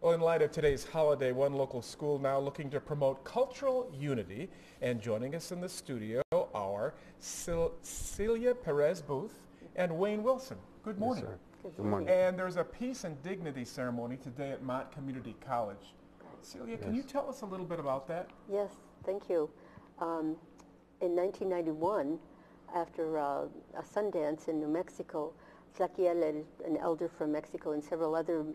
Well, in light of today's holiday, one local school now looking to promote cultural unity. And joining us in the studio are Celia Perez Booth and Wayne Wilson. Good morning. Yes, sir. Good morning. And there's a Peace and Dignity ceremony today at Mott Community College. Celia, can you tell us a little bit about that? Yes, thank you. In 1991, after a Sundance in New Mexico, Flaquiel, an elder from Mexico, and several other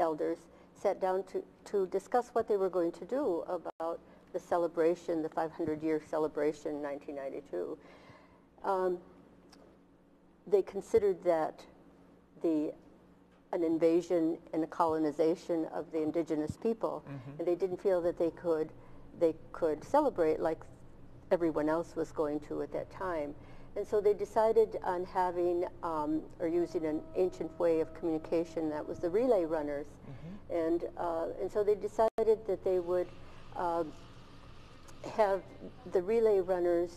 elders sat down to discuss what they were going to do about the celebration, the 500-year celebration in 1992. They considered that an invasion and a colonization of the indigenous people, and they didn't feel that they could celebrate like everyone else was going to at that time. And so they decided on having or using an ancient way of communication that was the relay runners. And so they decided that they would have the relay runners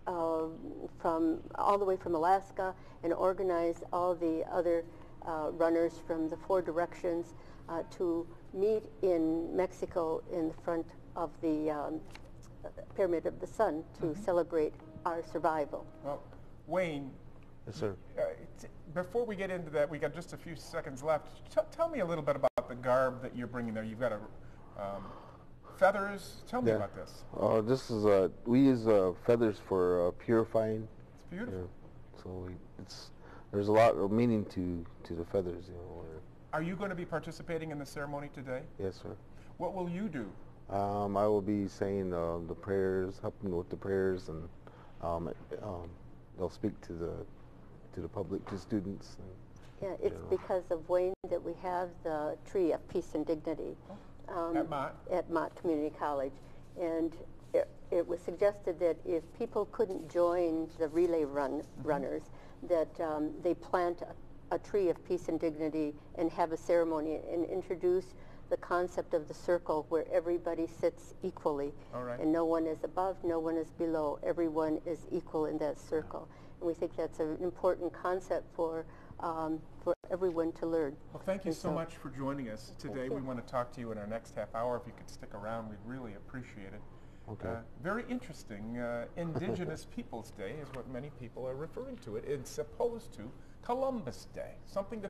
from all the way from Alaska and organize all the other runners from the 4 directions to meet in Mexico in the front of the Pyramid of the Sun to celebrate our survival. Well, Wayne. Yes, sir. Before we get into that, we got just a few seconds left. Tell me a little bit about the garb that you're bringing there. You've got feathers. Tell me about this. This is we use feathers for purifying. It's beautiful. So there's a lot of meaning to the feathers. Are you going to be participating in the ceremony today? Yes, sir. What will you do? I will be saying the prayers, helping with the prayers, and they'll speak to the public, to students. Yeah, it's because of Wayne that we have the tree of peace and dignity at Mott Community College. And it was suggested that if people couldn't join the relay runners, that they plant a tree of peace and dignity and have a ceremony and introduce the concept of the circle where everybody sits equally. And no one is above, no one is below. Everyone is equal in that circle. And we think that's an important concept for everyone to learn. Well, thank you so much for joining us today. We want to talk to you in our next half hour. If you could stick around, we'd really appreciate it. Okay. Very interesting. Indigenous Peoples Day is what many people are referring to it. It's opposed to Columbus Day, something to